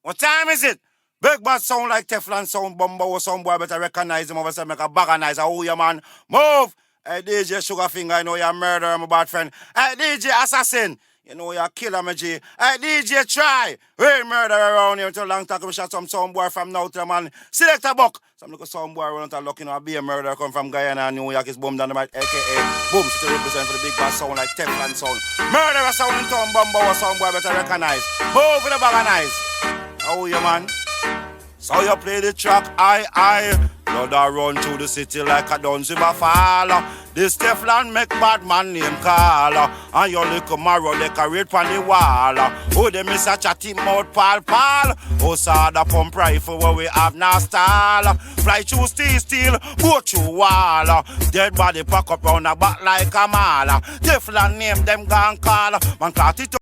What time is it? Big bad sound like Teflon sound, Bumbo some boy better recognize him over say make a bagganize. Oh yeah man, move! Hey DJ Sugarfinger, I know you're a murderer, my bad friend. Hey DJ Assassin, you know you're a killer, my G. Hey DJ Try, we murder around here until long time we shot some sound boy from now to the man. Select a buck. Some little sound boy run out luck, you know, be a murderer come from Guyana and New York is boom Dandimite, aka boom, to represent for the big bad sound like Teflon sound. Murderer sound in town, Bumbo sound boy better recognize. Move with the bagganize. Oh yeah man. So you play the track, I. Blood a run through the city like a Duns River fall. This Teflon make bad man name call. And your little marrow decorate on the wall. Oh, they miss a chatty mouth pal. Oh, saw the pump rifle where we have now stall. Fly through steel, go through wall. Dead body pack up round the back like a mall. Teflon name them gun call. Man caught it